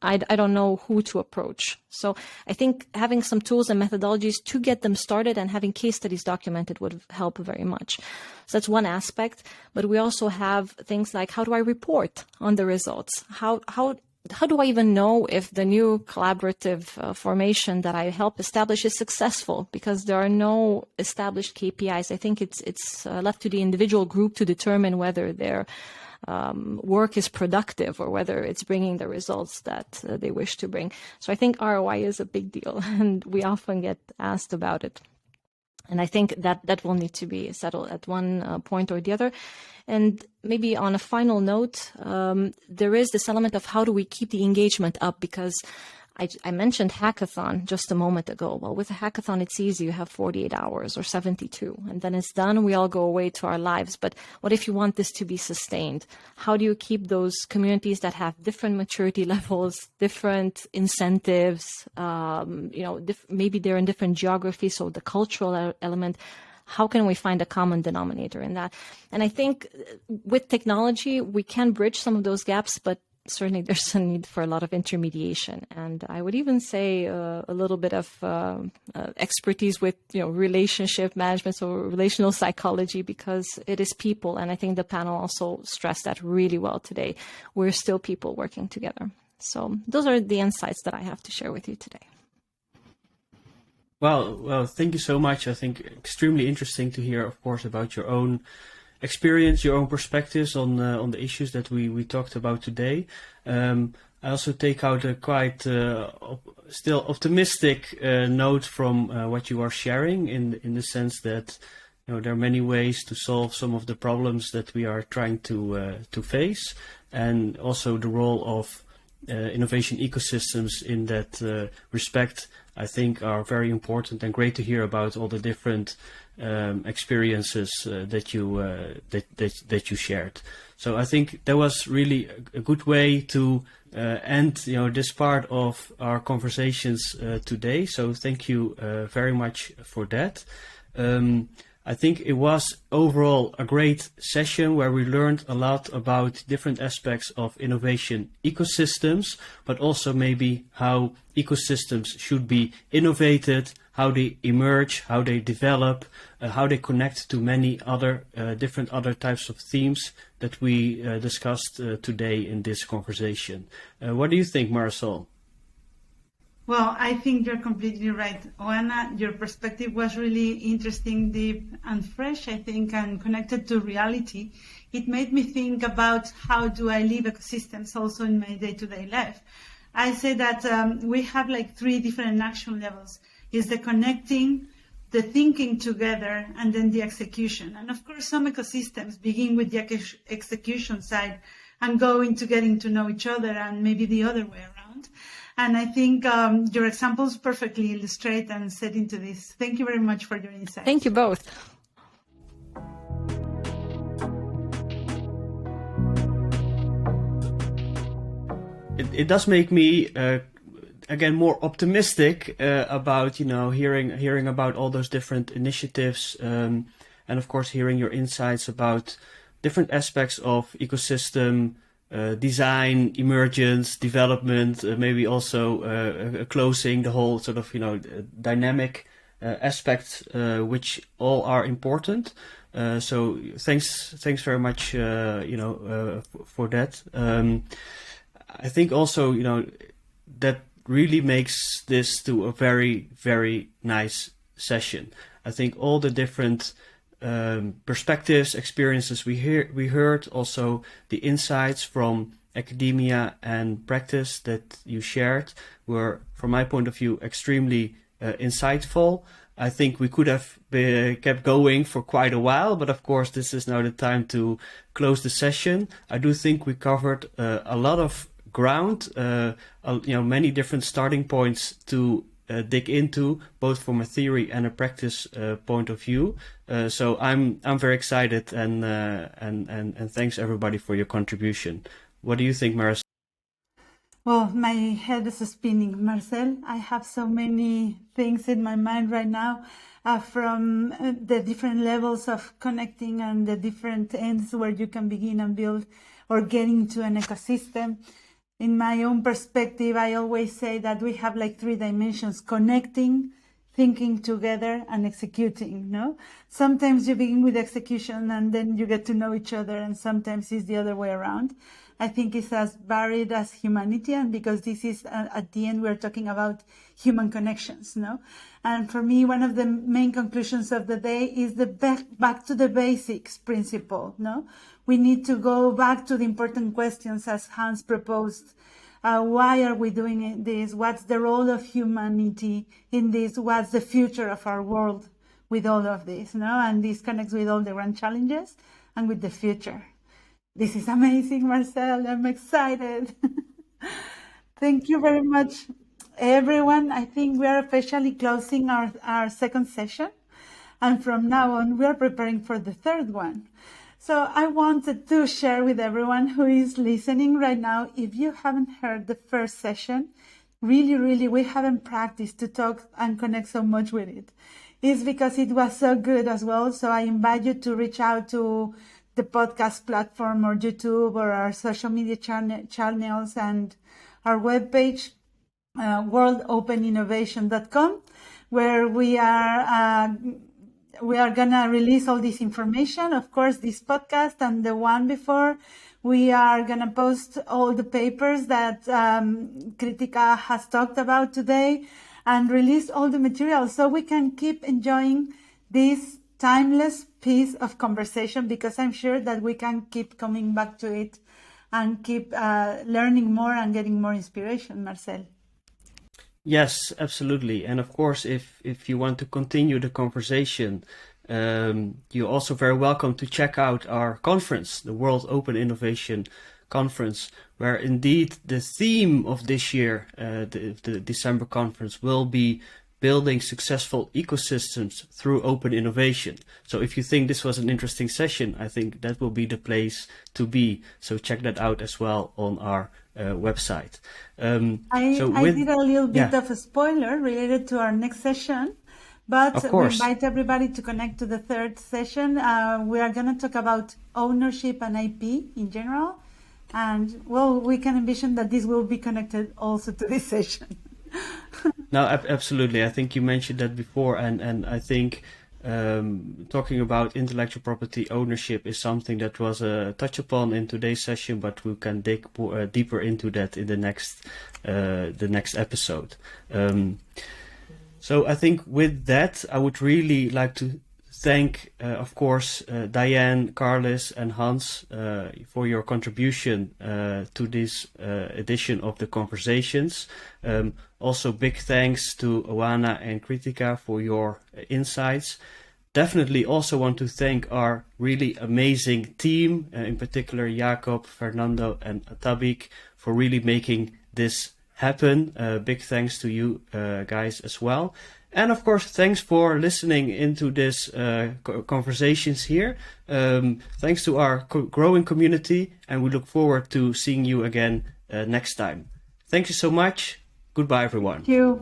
I don't know who to approach. So I think having some tools and methodologies to get them started and having case studies documented would help very much. So that's one aspect. But we also have things like, how do I report on the results? How do I even know if the new collaborative formation that I help establish is successful? Because there are no established KPIs. I think it's left to the individual group to determine whether they're work is productive or whether it's bringing the results that they wish to bring. So I think ROI is a big deal, and we often get asked about it. And I think that will need to be settled at one point or the other. And maybe on a final note, there is this element of how do we keep the engagement up, because I mentioned hackathon just a moment ago. Well, with a hackathon, it's easy. You have 48 hours or 72, and then it's done. We all go away to our lives. But what if you want this to be sustained? How do you keep those communities that have different maturity levels, different incentives, maybe they're in different geographies, so the cultural element, how can we find a common denominator in that? And I think with technology, we can bridge some of those gaps, but certainly there's a need for a lot of intermediation. And I would even say a little bit of expertise with, relationship management, so relational psychology, because it is people. And I think the panel also stressed that really well today. We're still people working together. So those are the insights that I have to share with you today. Well, thank you so much. I think extremely interesting to hear, of course, about your own experience, your own perspectives on the issues that we talked about today. I also take out a quite still optimistic note from what you are sharing, in the sense that there are many ways to solve some of the problems that we are trying to face, and also the role of innovation ecosystems in that respect, I think, are very important, and great to hear about all the different experiences that you shared. So I think that was really a good way to end this part of our conversations today. So thank you very much for that. I think it was overall a great session where we learned a lot about different aspects of innovation ecosystems, but also maybe how ecosystems should be innovated, how they emerge, how they develop, how they connect to many other different other types of themes that we discussed today in this conversation. What do you think, Marisol? Well, I think you're completely right, Oana. Your perspective was really interesting, deep, and fresh, I think, and connected to reality. It made me think about how do I live ecosystems also in my day-to-day life. I say that we have like 3 different action levels. Is the connecting, the thinking together, and then the execution. And of course, some ecosystems begin with the execution side and go into getting to know each other, and maybe the other way around. And I think your examples perfectly illustrate and set into this. Thank you very much for your insights. Thank you both. It does make me again more optimistic about hearing about all those different initiatives, and of course hearing your insights about different aspects of ecosystem design, emergence, development, maybe also closing, the whole sort of dynamic aspects, which all are important. So thanks very much for that. I think also that really makes this to a very, very nice session. I think all the different perspectives, experiences we heard, also the insights from academia and practice that you shared were, from my point of view, extremely insightful. I think we could have kept going for quite a while, but of course this is now the time to close the session. I do think we covered a lot of ground, many different starting points to dig into, both from a theory and a practice point of view. So I'm very excited, and thanks everybody for your contribution. What do you think, Marisol? Well, my head is spinning, Marcel. I have so many things in my mind right now, from the different levels of connecting and the different ends where you can begin and build or get into an ecosystem. In my own perspective, I always say that we have like 3 dimensions: connecting, thinking together, and executing. No, sometimes you begin with execution and then you get to know each other, and sometimes it's the other way around. I think is as varied as humanity. And because this is, at the end, we're talking about human connections, no? And for me, one of the main conclusions of the day is the back to the basics principle, no? We need to go back to the important questions as Hans proposed. Why are we doing this? What's the role of humanity in this? What's the future of our world with all of this? No? And this connects with all the grand challenges and with the future. This is amazing, Marcel. I'm excited. Thank you very much, everyone. I think we are officially closing our second session. And from now on, we are preparing for the third one. So I wanted to share with everyone who is listening right now, if you haven't heard the first session, really, we haven't practiced to talk and connect so much with it. It's because it was so good as well. So I invite you to reach out to the podcast platform or YouTube or our social media channels and our webpage, worldopeninnovation.com, where we are gonna release all this information. Of course, this podcast and the one before, we are gonna post all the papers that Kritika has talked about today and release all the material so we can keep enjoying this timeless piece of conversation, because I'm sure that we can keep coming back to it and keep learning more and getting more inspiration, Marcel. Yes, absolutely. And of course, if you want to continue the conversation, you're also very welcome to check out our conference, the World Open Innovation Conference, where indeed the theme of this year, the December conference, will be building successful ecosystems through open innovation. So if you think this was an interesting session, I think that will be the place to be. So check that out as well on our website. I did a little bit of a spoiler related to our next session, but we invite everybody to connect to the third session. We are going to talk about ownership and IP in general. And well, we can envision that this will be connected also to this session. No, absolutely. I think you mentioned that before, and I think talking about intellectual property ownership is something that was touched upon in today's session, but we can dig deeper into that in the next episode. So I think with that, I would really like to thank, of course, Dyan, Carliss, and Hans for your contribution to this edition of the Conversations. Also, big thanks to Oana and Kritika for your insights. Definitely also want to thank our really amazing team, in particular Jacob, Fernando, and Atabik, for really making this happen. Big thanks to you guys as well. And of course, thanks for listening into this conversations here. Thanks to our growing community, and we look forward to seeing you again next time. Thank you so much. Goodbye, everyone. Thank you.